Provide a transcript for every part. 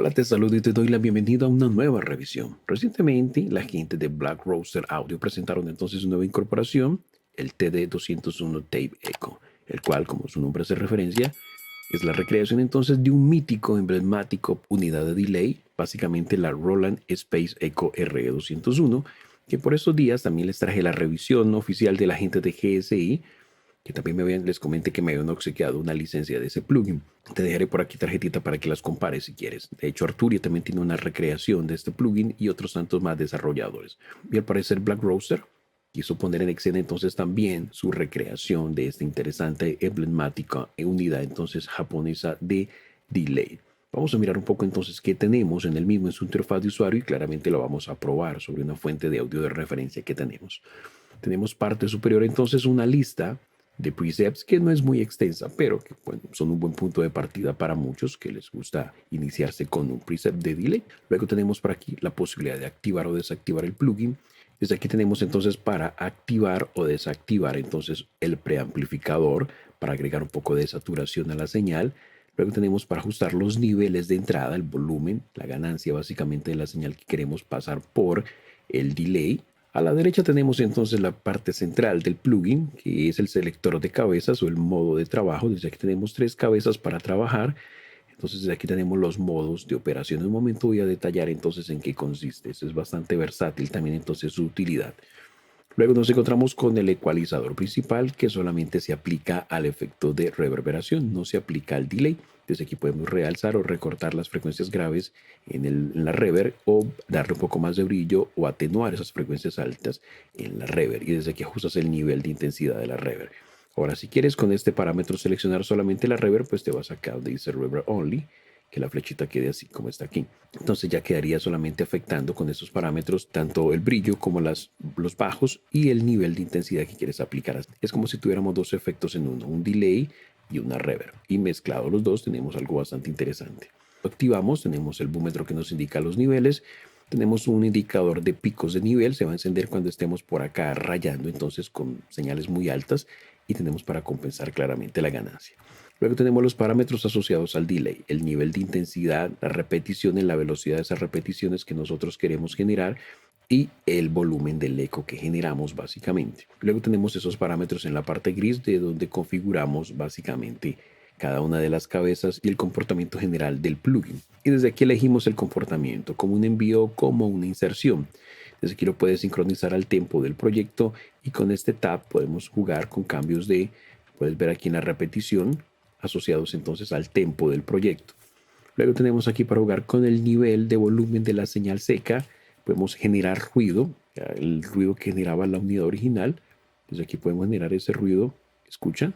Hola, te saludo y te doy la bienvenida a una nueva revisión. Recientemente, la gente de Black Roaster Audio presentaron entonces una nueva incorporación, el TD-201 Tape Echo, el cual, como su nombre hace referencia, es la recreación entonces de un mítico, emblemático unidad de delay, básicamente la Roland Space Echo RE201, que por estos días también les traje la revisión oficial de la gente de GSI, que también les comenté que me habían obsequiado una licencia de ese plugin. Te dejaré por aquí tarjetita para que las compares si quieres. De hecho, Arturia también tiene una recreación de este plugin y otros tantos más desarrolladores. Y al parecer Black Roaster quiso poner en escena entonces también su recreación de esta interesante, emblemática unidad entonces japonesa de delay. Vamos a mirar un poco entonces qué tenemos en el mismo en su interfaz de usuario y claramente lo vamos a probar sobre una fuente de audio de referencia que tenemos. Tenemos parte superior entonces una lista de presets que no es muy extensa, pero que bueno, son un buen punto de partida para muchos que les gusta iniciarse con un preset de delay. Luego tenemos por aquí la posibilidad de activar o desactivar el plugin. Desde aquí tenemos entonces para activar o desactivar entonces el preamplificador para agregar un poco de saturación a la señal. Luego tenemos para ajustar los niveles de entrada, el volumen, la ganancia básicamente de la señal que queremos pasar por el delay. A la derecha tenemos entonces la parte central del plugin, que es el selector de cabezas o el modo de trabajo. Desde aquí tenemos 3 cabezas para trabajar. Entonces desde aquí tenemos los modos de operación. En un momento voy a detallar entonces en qué consiste. Esto es bastante versátil también entonces su utilidad. Luego nos encontramos con el ecualizador principal que solamente se aplica al efecto de reverberación, no se aplica al delay. Desde aquí podemos realzar o recortar las frecuencias graves en la reverb o darle un poco más de brillo o atenuar esas frecuencias altas en la reverb. Y desde aquí ajustas el nivel de intensidad de la reverb. Ahora, si quieres con este parámetro seleccionar solamente la reverb, pues te vas acá donde dice reverb only, que la flechita quede así como está aquí. Entonces ya quedaría solamente afectando con estos parámetros tanto el brillo como los bajos y el nivel de intensidad que quieres aplicar. Es como si tuviéramos dos efectos en uno, un delay y una reverb. Y mezclados los dos tenemos algo bastante interesante. Lo activamos, tenemos el búmetro que nos indica los niveles. Tenemos un indicador de picos de nivel, se va a encender cuando estemos por acá rayando, entonces con señales muy altas, y tenemos para compensar claramente la ganancia. Luego tenemos los parámetros asociados al delay, el nivel de intensidad, la repetición en la velocidad de esas repeticiones que nosotros queremos generar y el volumen del eco que generamos básicamente. Luego tenemos esos parámetros en la parte gris de donde configuramos básicamente cada una de las cabezas y el comportamiento general del plugin. Y desde aquí elegimos el comportamiento como un envío o como una inserción. Desde aquí lo puedes sincronizar al tempo del proyecto y con este tab podemos jugar con cambios puedes ver aquí en la repetición, asociados entonces al tempo del proyecto. Luego tenemos aquí para jugar con el nivel de volumen de la señal seca. Podemos generar ruido, el ruido que generaba la unidad original. Desde aquí podemos generar ese ruido. Escucha.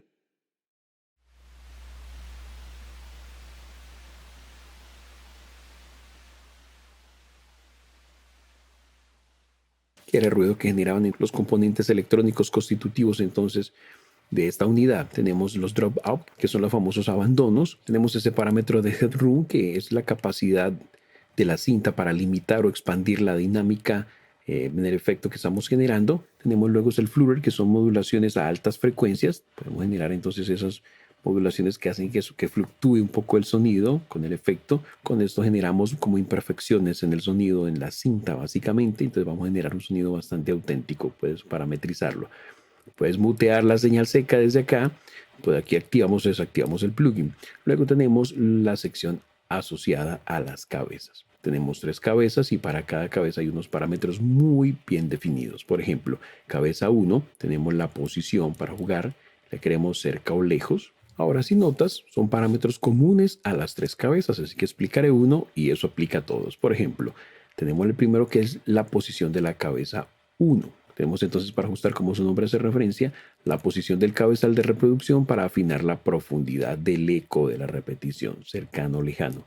Que era el ruido que generaban los componentes electrónicos constitutivos entonces de esta unidad. Tenemos los drop-out, que son los famosos abandonos. Tenemos ese parámetro de headroom, que es la capacidad de la cinta para limitar o expandir la dinámica en el efecto que estamos generando. Tenemos luego el flutter, que son modulaciones a altas frecuencias. Podemos generar entonces esas modulaciones que hacen que fluctúe un poco el sonido con el efecto. Con esto generamos como imperfecciones en el sonido en la cinta básicamente. Entonces vamos a generar un sonido bastante auténtico. Puedes parametrizarlo. Puedes mutear la señal seca desde acá. Pues aquí activamos o desactivamos el plugin. Luego tenemos la sección asociada a las cabezas. Tenemos 3 cabezas y para cada cabeza hay unos parámetros muy bien definidos. Por ejemplo, cabeza 1, tenemos la posición para jugar. La queremos cerca o lejos. Ahora, si notas, son parámetros comunes a las 3 cabezas, así que explicaré uno y eso aplica a todos. Por ejemplo, tenemos el primero que es la posición de la cabeza 1. Tenemos entonces para ajustar, como su nombre hace referencia, la posición del cabezal de reproducción para afinar la profundidad del eco de la repetición, cercano o lejano.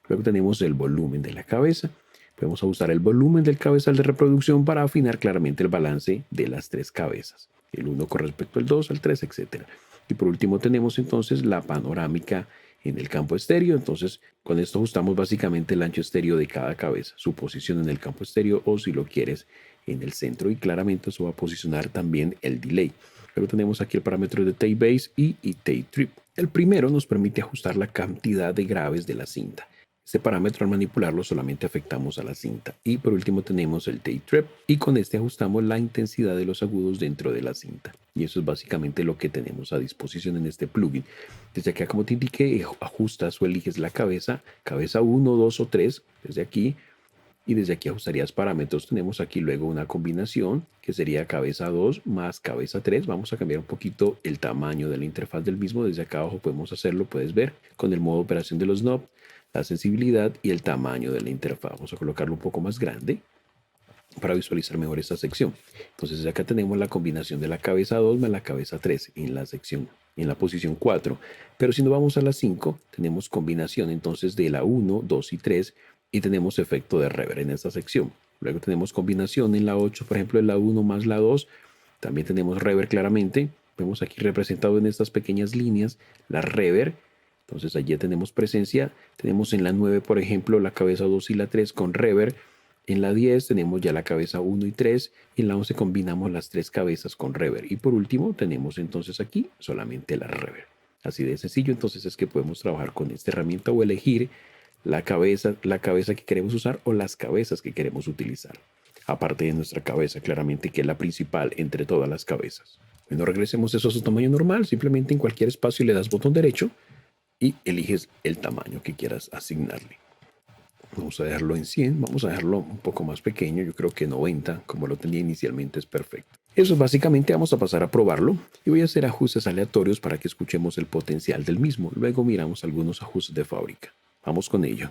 Luego tenemos el volumen de la cabeza. Podemos ajustar el volumen del cabezal de reproducción para afinar claramente el balance de las 3 cabezas. El 1 con respecto al 2, al 3, etc. Y por último tenemos entonces la panorámica en el campo estéreo. Entonces con esto ajustamos básicamente el ancho estéreo de cada cabeza, su posición en el campo estéreo o si lo quieres en el centro y claramente eso va a posicionar también el delay. Luego tenemos aquí el parámetro de tape base y tape trip. El primero nos permite ajustar la cantidad de graves de la cinta. Este parámetro al manipularlo solamente afectamos a la cinta. Y por último tenemos el tape trap y con este ajustamos la intensidad de los agudos dentro de la cinta. Y eso es básicamente lo que tenemos a disposición en este plugin. Desde acá, como te indiqué, ajustas o eliges la cabeza 1, 2 o 3 desde aquí. Y desde aquí ajustarías parámetros. Tenemos aquí luego una combinación que sería cabeza 2 más cabeza 3. Vamos a cambiar un poquito el tamaño de la interfaz del mismo. Desde acá abajo podemos hacerlo, puedes ver, con el modo de operación de los knobs, la sensibilidad y el tamaño de la interfaz. Vamos a colocarlo un poco más grande para visualizar mejor esta sección. Entonces acá tenemos la combinación de la cabeza 2 más la cabeza 3 en la sección, en la posición 4. Pero si nos vamos a la 5, tenemos combinación entonces de la 1, 2 y 3 y tenemos efecto de reverb en esta sección. Luego tenemos combinación en la 8, por ejemplo, en la 1 más la 2. También tenemos reverb claramente. Vemos aquí representado en estas pequeñas líneas la reverb. Entonces allí tenemos presencia. Tenemos en la 9, por ejemplo, la cabeza 2 y la 3 con reverb. En la 10 tenemos ya la cabeza 1 y 3. Y en la 11 combinamos las tres cabezas con reverb. Y por último tenemos entonces aquí solamente la reverb. Así de sencillo entonces es que podemos trabajar con esta herramienta o elegir la cabeza que queremos usar o las cabezas que queremos utilizar. Aparte de nuestra cabeza, claramente, que es la principal entre todas las cabezas. Bueno, regresemos eso a su tamaño normal. Simplemente en cualquier espacio le das botón derecho y eliges el tamaño que quieras asignarle. Vamos a dejarlo en 100, vamos a dejarlo un poco más pequeño, yo creo que 90, como lo tenía inicialmente, es perfecto. Eso básicamente vamos a pasar a probarlo y voy a hacer ajustes aleatorios para que escuchemos el potencial del mismo. Luego miramos algunos ajustes de fábrica. Vamos con ello.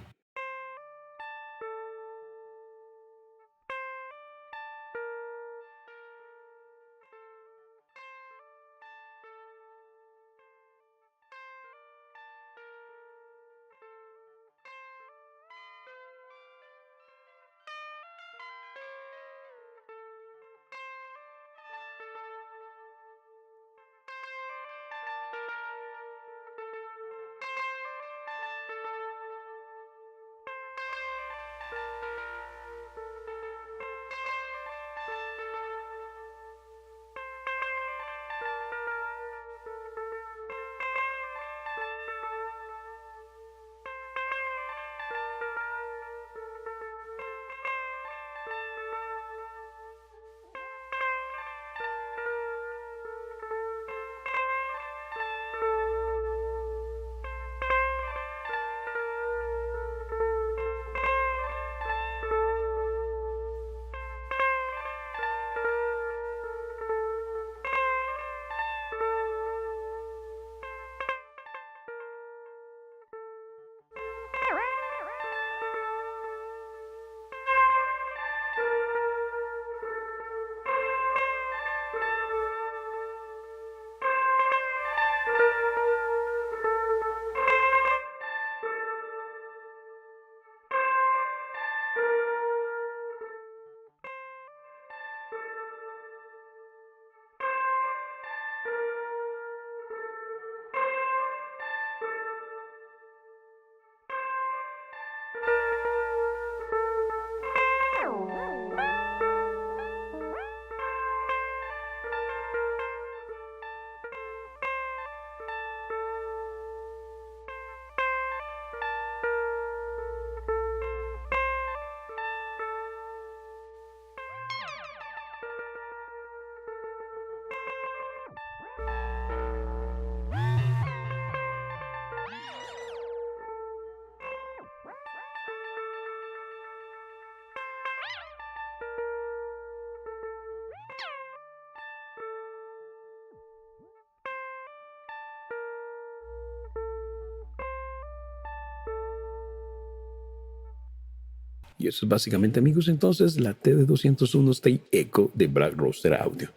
Y eso es básicamente, amigos, entonces la TD201 Stay Echo de Black Rooster Audio.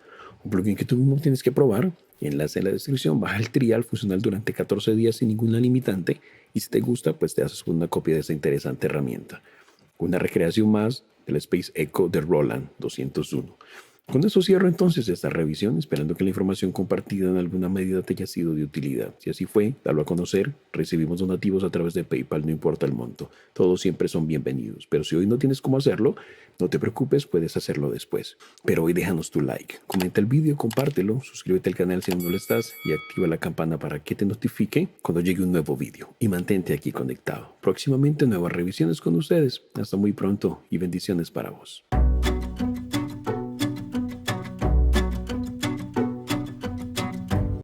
Un plugin que tú mismo tienes que probar. Enlace en la descripción. Baja el trial funcional durante 14 días sin ninguna limitante. Y si te gusta, pues te haces una copia de esta interesante herramienta. Una recreación más del Space Echo de Roland 201. Con eso cierro entonces esta revisión, esperando que la información compartida en alguna medida te haya sido de utilidad. Si así fue, dalo a conocer. Recibimos donativos a través de PayPal, no importa el monto. Todos siempre son bienvenidos. Pero si hoy no tienes cómo hacerlo, no te preocupes, puedes hacerlo después. Pero hoy déjanos tu like, comenta el vídeo, compártelo, suscríbete al canal si aún no lo estás y activa la campana para que te notifique cuando llegue un nuevo vídeo. Y mantente aquí conectado. Próximamente nuevas revisiones con ustedes. Hasta muy pronto y bendiciones para vos.